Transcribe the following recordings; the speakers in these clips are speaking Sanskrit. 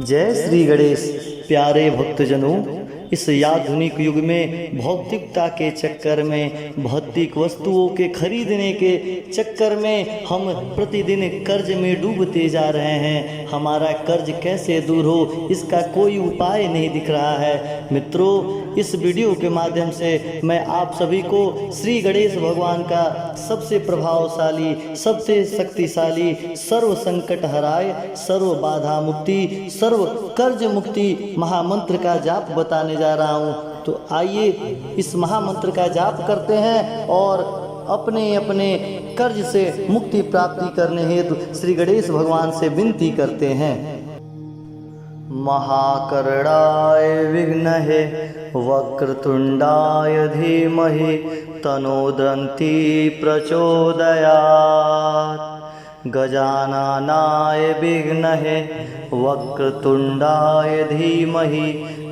जय श्री गणेश। प्यारे भक्तजनों, इस आधुनिक युग में भौतिकता के चक्कर में, भौतिक वस्तुओं के खरीदने के चक्कर में हम प्रतिदिन कर्ज में डूबते जा रहे हैं। हमारा कर्ज कैसे दूर हो, इसका कोई उपाय नहीं दिख रहा है। मित्रों, इस वीडियो के माध्यम से मैं आप सभी को श्री गणेश भगवान का सबसे प्रभावशाली, सबसे शक्तिशाली, सर्व संकट हराए, सर्व बाधा मुक्ति, सर्व कर्ज मुक्ति महामंत्र का जाप बताने जा रहा हूँ। तो आइए इस महामंत्र का जाप करते हैं और अपने अपने कर्ज से मुक्ति प्राप्ति करने हेतु श्री गणेश भगवान से विनती करते हैं। महाकरणाय विघ्नहे वक्रतुंडाय धीमहि तनोदन्ति प्रचोदयात्। गजाननाय विघ्नहे वक्रतुंडाय धीमहि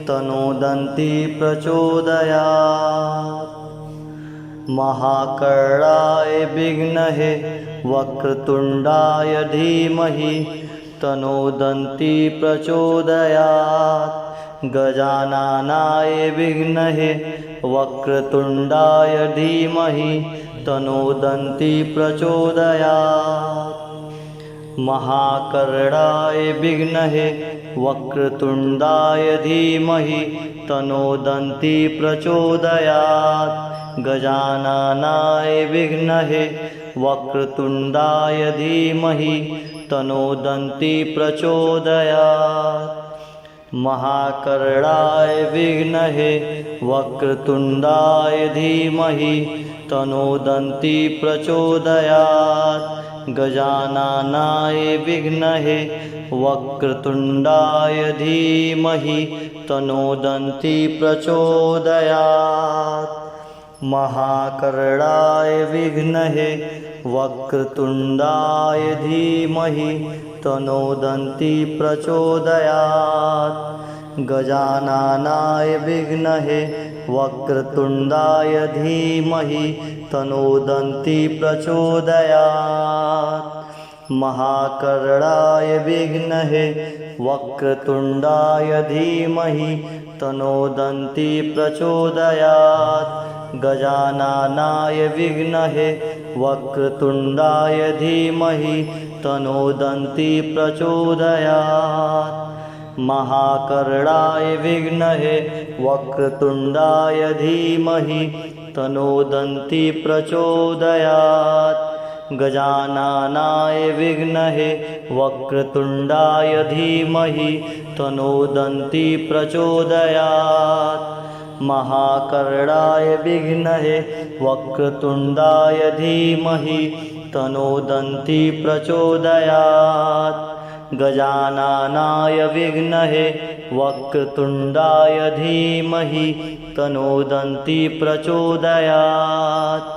तनोदन्ति प्रचोदयात्। महाकरणाय विघ्नहे वक्रतुंडाय धीमहि तनोदन्ति प्रचोदयात्। गजाननाय विघ्नहे वक्रतुंडाय धीमहि तनोदन्ति प्रचोदयात्। महाकरणाय विघ्नहे वक्रतुंडाय धीमहि तनोदन्ति प्रचोदयात्। गजाननाय विघ्नहे वक्रतुंडाय धीमहि तनोदन्ति प्रचोदयात्। महाकरणाय विघ्नहे वक्रतुंडाय धीमहि तनोदन्ति प्रचोदयात्। गजाननाय विघ्नहे वक्रतुंडाय धीमहि तनोदन्ति प्रचोदयात्। महाकरणाय विघ्नहे वक्रतुंडाय धीमहि तनोदन्ति प्रचोदयात्। गजाननाय विघ्नहे वक्रतुंडाय धीमहि तनोदन्ति प्रचोदयात्। महाकरणाय विघ्नहे वक्रतुंडाय धीमहि तनोदन्ति प्रचोदयात्। गजाननाय विघ्नहे वक्रतुंडाय धीमहि तनोदन्ति प्रचोदयात्। महाकरणाय विघ्नहे वक्रतुंडाय धीमहि तनोदन्ति प्रचोदयात्। गजाननाय विघ्नहे वक्रतुंडाय धीमहि तनोदन्ति प्रचोदयात्। महाकरणाय विघ्नहे वक्रतुंडाय धीमहि तनोदन्ति प्रचोदयात्। गजाननाय विघ्नहे वक्रतुंडाय धीमहि तनोदन्ति प्रचोदयात्।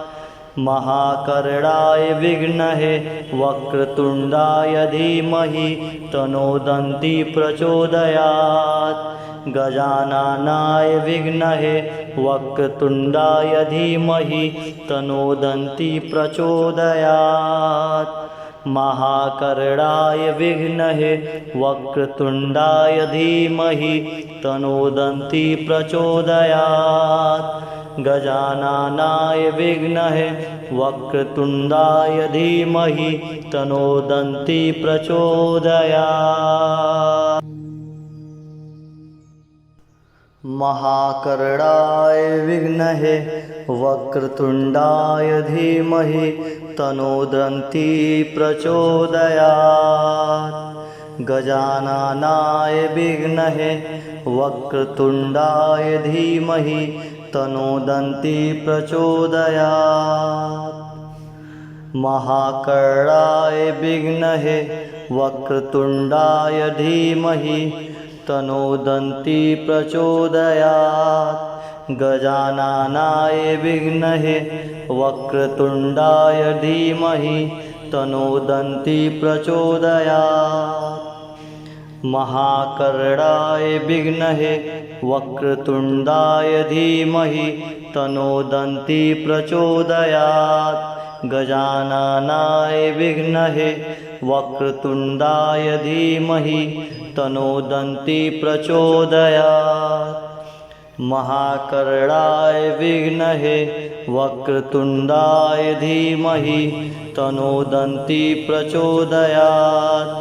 महाकरणाय विघ्नहे वक्रतुंडाय धीमहि तनोदन्ति प्रचोदयात्। गजाननाय विघ्नहे वक्रतुंडाय धीमहि तनोदन्ति प्रचोदयात्। महाकरणाय विघ्नहे वक्रतुंडाय धीमहि तनोदन्ति प्रचोदयात्। गजाननाय विघ्नहे वक्रतुंडाय धीमहि तनोदन्ति प्रचोदयात्। महाकरणाय विघ्नहे वक्रतुंडाय धीमहि तनोदन्ति प्रचोदयात्। गजाननाय विघ्नहे वक्रतुंडाय धीमहि तनोदन्ति प्रचोदयात्। महाकरणाय विघ्नहे वक्रतुंडाय धीमहि तनोदन्ति प्रचोदयात्। गजाननाय विघ्नहे वक्रतुंडाय धीमहि तनोदन्ति प्रचोदयात्। महाकरणाय विघ्नहे वक्रतुंडाय धीमहि तनोदन्ति प्रचोदयात्। गजाननाय विघ्नहे वक्रतुण्डाय धीमहि तन्नो दन्ती प्रचोदयात्। महाकर्णाय विघ्नहे वक्रतुण्डाय धीमहि तन्नो दन्ती प्रचोदयात्।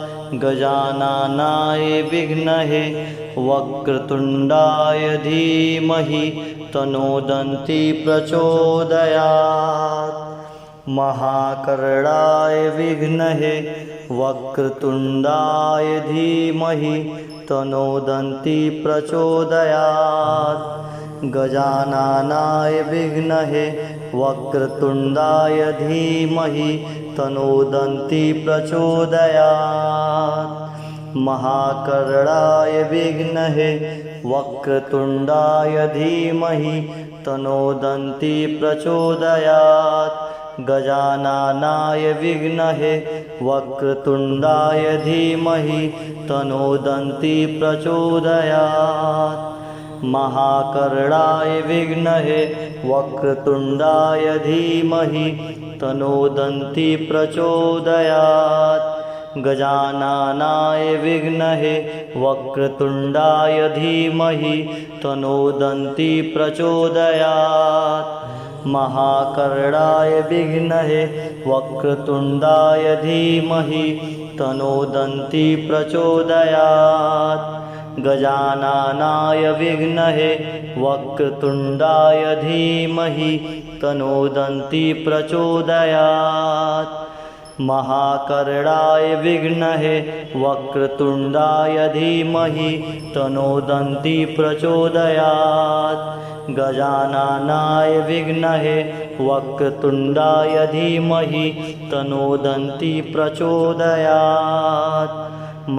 गजाननाय विघ्नहे वक्रतुण्डाय धीमहि तन्नो दन्ती प्रचोदयात्। महाकर्णाय विघ्नहे वक्रतुण्डाय धीमहि तन्नो दन्ती प्रचोदयात्। गजाननाय विघ्नहे वक्रतुण्डाय धीमहि तन्नो दन्ती प्रचोदयात्। महाकर्णाय विघ्नहे वक्रतुण्डाय धीमहि तन्नो दन्ती प्रचोदयात्। गजाननाय विघ्नहे वक्रतुण्डाय धीमहि तन्नो दन्ती प्रचोदयात्। महाकर्णाय विघ्नहे वक्रतुण्डाय धीमहि तन्नो दन्ती प्रचोदयात्। गजाननाय विघ्नहे वक्रतुण्डाय धीमहि तन्नो दन्ती प्रचोदयात्। महाकर्णाय विघ्नहे वक्रतुण्डाय धीमहि तन्नो दन्ती प्रचोदयात्। गजाननाय विघ्नहे वक्रतुण्डाय धीमहि तन्नो दन्ती प्रचोदयात्। महाकर्णाय विघ्नहे वक्रतुण्डाय धीमहि तन्नो दन्ती प्रचोदयात्। गजाननाय विघ्नहे वक्रतुण्डाय धीमहि तन्नो दन्ती प्रचोदयात्।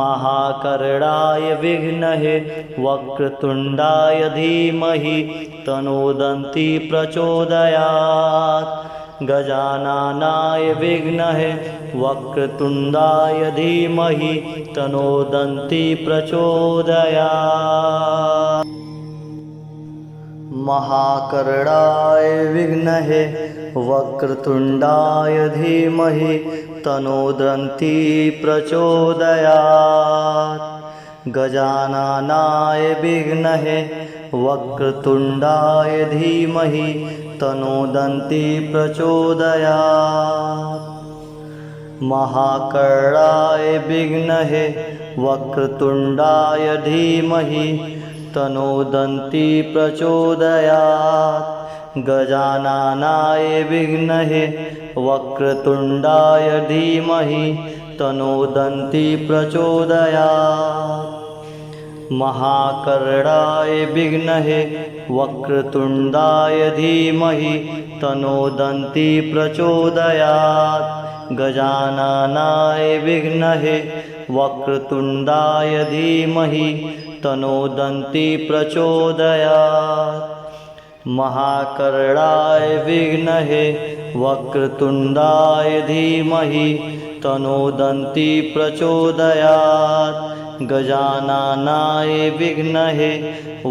महाकर्णाय विघ्नहे वक्रतुण्डाय धीमहि तन्नो दन्ती प्रचोदयात्। गजाननाय विघ्नहे वक्रतुण्डाय धीमहि तन्नो दन्ती प्रचोदयात्। महाकर्णाय विघ्नहे वक्रतुण्डाय धीमहि तन्नो दन्ती प्रचोदयात्। गजाननाय विघ्नहे वक्रतुण्डाय धीमहि तन्नो दन्ती प्रचोदयात्। महाकर्णाय विघ्नहे वक्रतुण्डाय धीमहि तन्नो दन्ती प्रचोदयात्। गजाननाय विघ्नहे वक्रतुण्डाय धीमहि तन्नो दन्ती प्रचोदयात्। महाकर्णाय विघ्नहे वक्रतुण्डाय धीमहि तन्नो दन्ती प्रचोदयात्। गजाननाय विघ्नहे वक्रतुण्डाय धीमहि तन्नो दन्ती प्रचोदयात्। महाकर्णाय विघ्नहे वक्रतुण्डाय धीमहि तन्नो दन्ती प्रचोदयात्। गजाननाय विघ्नहे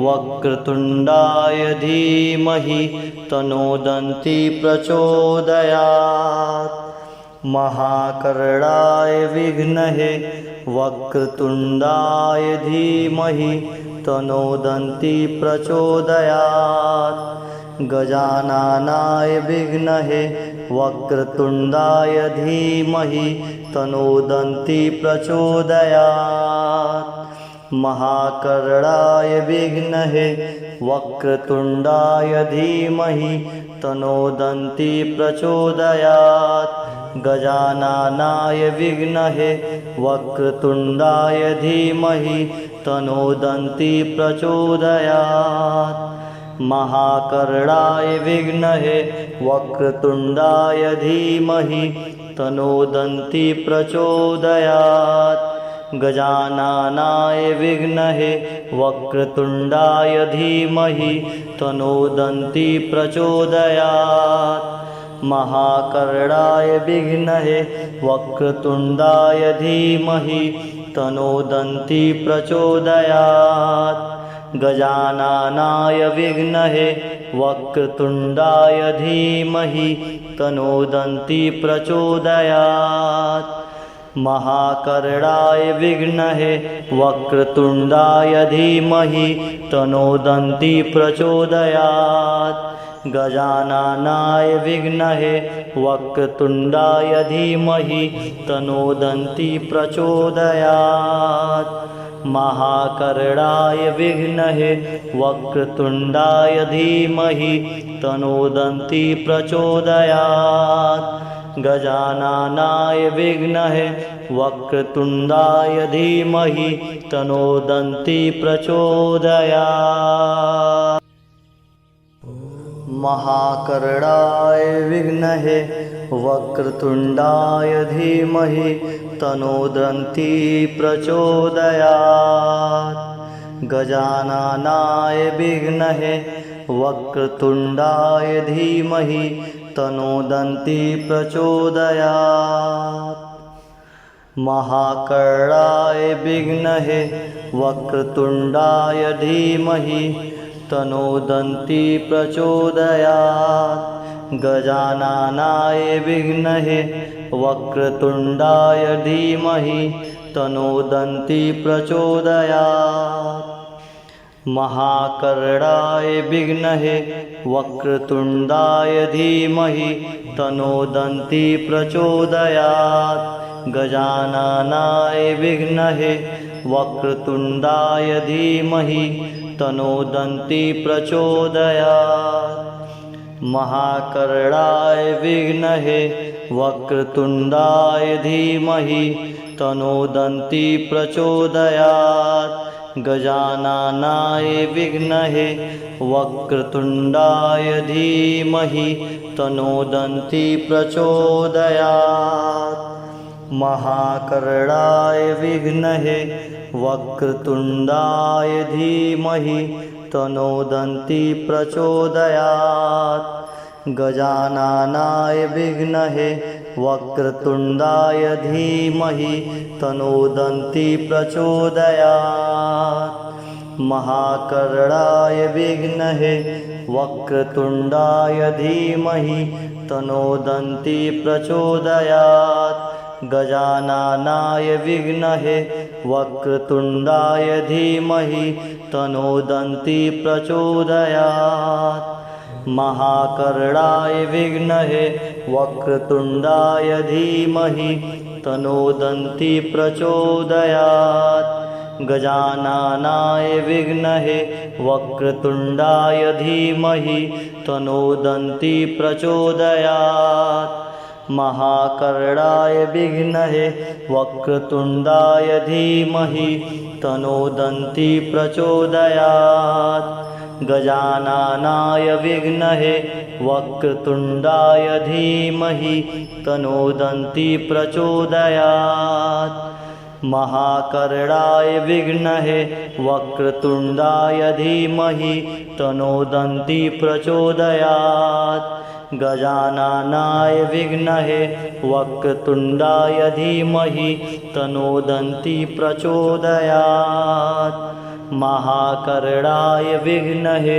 वक्रतुण्डाय धीमहि तन्नो दन्ती प्रचोदयात्। महाकर्णाय विघ्नहे वक्रतुण्डाय धीमहि तन्नो दन्ती प्रचोदयात्। गजाननाय विघ्नहे वक्रतुण्डाय धीमहि तन्नो दन्ती प्रचोदयात्। महाकर्णाय विघ्नहे वक्रतुण्डाय धीमहि तन्नो दन्ती प्रचोदयात्। गजाननाय विघ्नहे वक्रतुण्डाय धीमहि तन्नो दन्ती प्रचोदयात्। महाकर्णाय विघ्नहे वक्रतुण्डाय धीमहि तन्नो दन्ती प्रचोदयात्। गजाननाय विघ्नहे वक्रतुण्डाय धीमहि तन्नो दन्ती प्रचोदयात्। महाकर्णाय विघ्नहे वक्रतुण्डाय धीमहि तन्नो दन्ती प्रचोदयात्। गजाननाय विघ्नहे वक्रतुण्डाय धीमहि तनोदन्ति प्रचोदयात्। महाकर्णाय विद्महे वक्रतुण्डाय धीमहि तनोदन्ति प्रचोदयात्। गजाननाय विद्महे वक्रतुण्डाय धीमहि तनोदन्ति प्रचोदयात्। महाकर्णाय विद्महे वक्रतुण्डाय धीमहि तनोदन्ति प्रचोदयात्। गजाननाय विद्महे वक्रतुण्डाय धीमहि तनोदन्ति प्रचोदयात्। महाकर्णाय विद्महे वक्रतुण्डाय धीमहि तनोदन्ति प्रचोदयात्। गजाननाय विद्महे वक्रतुण्डाय धीमहि तनोदन्ति प्रचोदयात्। महाकर्णाय विद्महे वक्रतुण्डाय धीमहि तनोदन्ति प्रचोदयात्। गजाननाय विद्महे वक्रतुण्डाय धीमहि तनोदन्ति प्रचोदयात्। महाकर्णाय विद्महे वक्रतुण्डाय धीमहि तनोदन्ति प्रचोदयात्। गजाननाय विद्महे वक्रतुण्डाय धीमहि तनोदन्ति प्रचोदयात्। महाकर्णाय विद्महे वक्रतुण्डाय धीमहि तनोदन्ति प्रचोदयात्। गजाननाय विद्महे वक्रतुण्डाय धीमहि तनोदन्ति प्रचोदयात्। महाकर्णाय विद्महे वक्रतुण्डाय धीमहि तनोदन्ति प्रचोदयात्। गजाननाय विद्महे वक्रतुण्डाय धीमहि तनोदन्ति प्रचोदयात्। महाकर्णाय विद्महे वक्रतुण्डाय धीमहि तनोदन्ति प्रचोदयात्। गजाननाय विद्महे वक्रतुण्डाय धीमहि तनोदन्ति प्रचोदयात्। महाकर्णाय विद्महे वक्रतुण्डाय धीमहि तनोदन्ति प्रचोदयात्। गजाननाय विद्महे वक्रतुण्डाय धीमहि तनोदन्ति प्रचोदयात्। महाकर्णाय विद्महे वक्रतुण्डाय धीमहि तनोदन्ति प्रचोदयात्। गजाननाय विद्महे वक्रतुण्डाय धीमहि तनोदन्ति प्रचोदयात्। महाकर्णाय विद्महे वक्रतुण्डाय धीमहि तनोदन्ति प्रचोदयात्। गजाननाय विद्महे वक्रतुण्डाय धीमहि तनोदन्ति प्रचोदयात्। महाकर्णाय विद्महे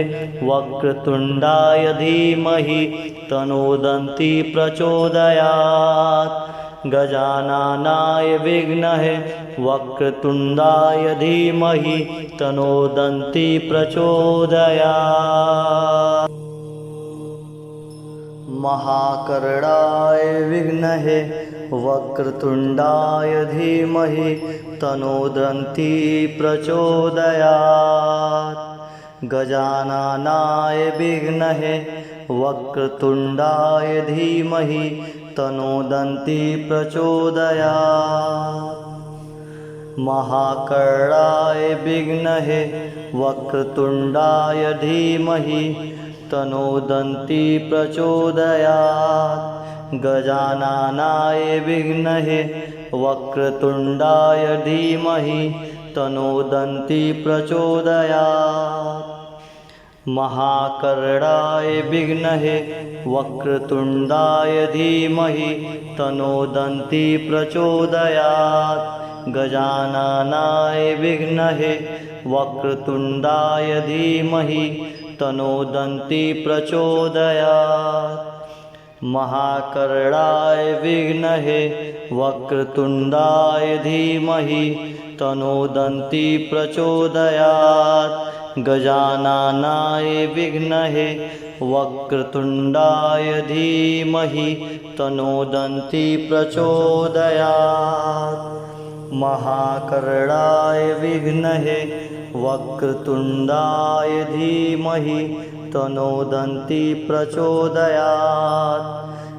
वक्रतुण्डाय धीमहि तनोदन्ति प्रचोदयात्। गजाननाय विद्महे वक्रतुण्डाय धीमहि तनोदन्ति प्रचोदयात्। महाकर्णाय विद्महे वक्रतुण्डाय धीमहि तनोदन्ति प्रचोदयात्। गजाननाय विद्महे वक्रतुण्डाय धीमहि तनोदन्ति प्रचोदयात्। महाकर्णाय विद्महे वक्रतुण्डाय धीमहि तनोदन्ति प्रचोदयात्। गजाननाय विद्महे वक्रतुण्डाय धीमहि तनोदन्ति प्रचोदयात्। महाकर्णाय विद्महे वक्रतुण्डाय धीमहि तनोदन्ति प्रचोदयात्। गजाननाय विद्महे वक्रतुण्डाय धीमहि तनोदन्ति प्रचोदयात्। महाकर्णाय विद्महे वक्रतुण्डाय धीमहि तन्नो प्रचोदयात्। गजाननाय विद्महे वक्रतुण्डाय धीमहि तन्नो प्रचोदयात्। महाकर्णाय विद्महे वक्रतुण्डाय धीमहि तन्नो प्रचोदयात्।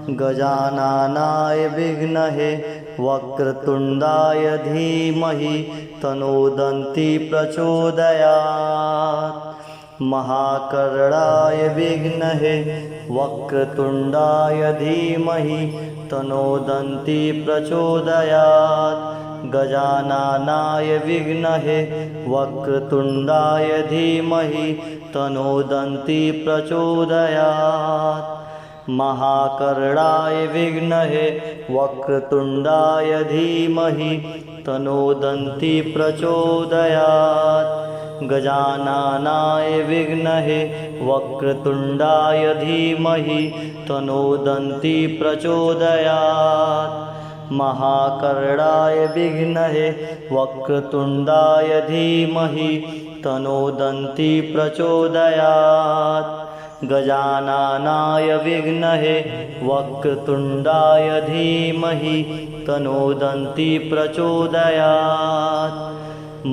गजाननाय विद्महे वक्रतुण्डाय धीमहि तन्नो प्रचोदयात्। महाकर्णाय विद्महे वक्रतुण्डाय धीमहि तन्नो प्रचोदयात्। गजाननाय विद्महे वक्रतुण्डाय धीमहि तन्नो प्रचोदयात्। महाकर्णाय विद्महे वक्रतुण्डाय धीमहि तन्नो प्रचोदयात्। गजाननाय विद्महे वक्रतुण्डाय धीमहि तन्नो प्रचोदयात्। महाकर्णाय विद्महे वक्रतुण्डाय धीमहि तन्नो प्रचोदयात्। गजाननाय विद्महे वक्रतुण्डाय धीमहि तन्नो प्रचोदयात्।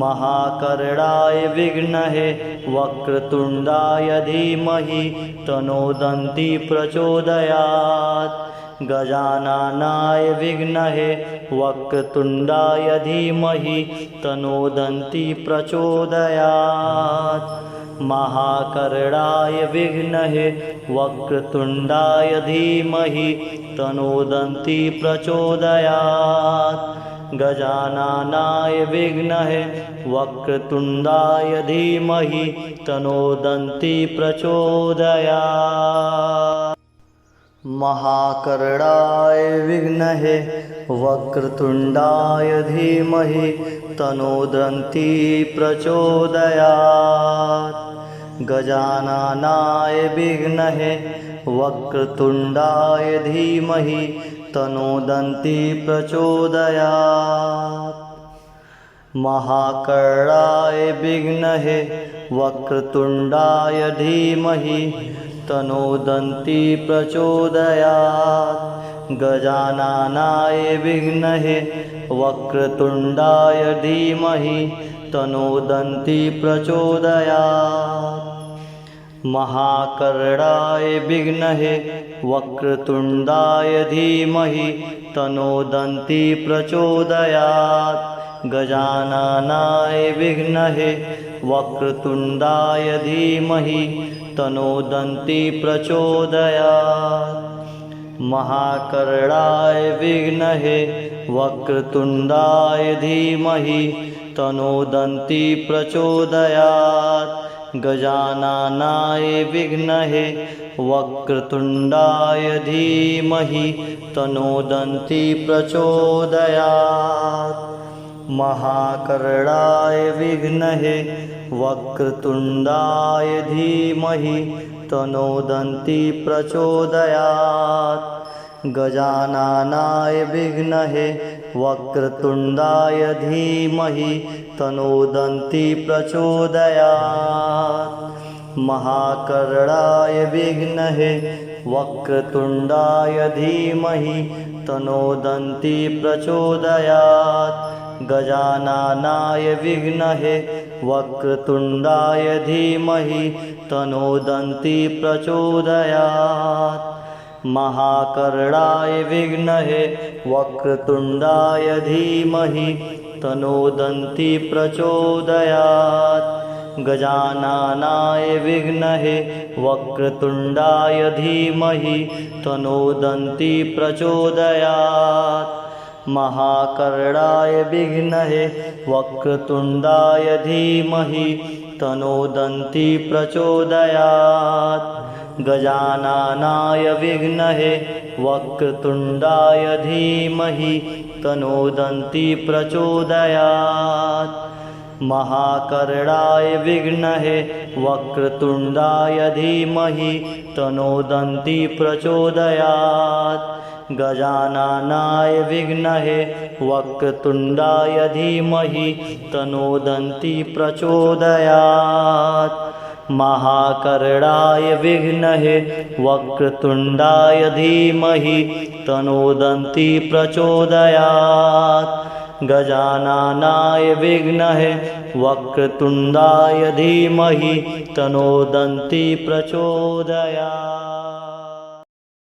महाकर्णाय विद्महे वक्रतुण्डाय धीमहि तन्नो प्रचोदयात्। गजाननाय विद्महे वक्रतुण्डाय धीमहि तन्नो प्रचोदयात्। महाकर्णाय विद्महे वक्रतुण्डाय धीमहि तन्नो प्रचोदयात्। गजाननाय विद्महे वक्रतुण्डाय धीमहि तन्नो प्रचोदयात्। महाकर्णाय विद्महे वक्रतुण्डाय धीमहि तन्नो प्रचोदयात्। गजाननाय विद्महे वक्रतुण्डाय धीमहि तन्नो प्रचोदयात्। महाकर्णाय विद्महे वक्रतुण्डाय धीमहि तन्नो प्रचोदयात्। गजाननाय विद्महे वक्रतुण्डाय धीमहि तन्नो प्रचोदयात्। महाकर्णाय विद्महे वक्रतुण्डाय धीमहि तन्नो प्रचोदयात्। गजाननाय विद्महे वक्रतुण्डाय धीमहि तन्नो प्रचोदयात्। महाकर्णाय विद्महे वक्रतुण्डाय धीमहि तन्नो प्रचोदयात्। गजाननाय विद्महे वक्रतुण्डाय धीमहि तन्नो प्रचोदयात्। महाकर्णाय विद्महे वक्रतुण्डाय धीमहि तन्नो प्रचोदयात्। गजाननाय विद्महे वक्रतुण्डाय धीमहि तन्नो प्रचोदयात्। महाकर्णाय विद्महे वक्रतुण्डाय धीमहि तन्नो प्रचोदयात्। गजाननाय विद्महे वक्रतुण्डाय धीमहि तन्नो प्रचोदयात्। महाकर्णाय विद्महे वक्रतुण्डाय धीमहि तन्नो प्रचोदयात्। गजाननाय विद्महे वक्रतुण्डाय धीमहि तन्नो प्रचोदयात्। महाकर्णाय विद्महे वक्रतुण्डाय धीमहि तन्नो प्रचोदयात्। गजाननाय विद्महे वक्रतुण्डाय धीमहि तन्नो प्रचोदयात्। महाकर्णाय विद्महे वक्रतुण्डाय धीमहि तन्नो दन्ती प्रचोदयात्। गजाननाय विद्महे वक्रतुण्डाय धीमहि तन्नो दन्ती प्रचोदयात्। महाकर्णाय विद्महे वक्रतुण्डाय धीमहि तन्नो दन्ती प्रचोदयात्। गजाननाय विद्महे वक्रतुण्डाय धीमहि तन्नो दन्ती प्रचोदयात्।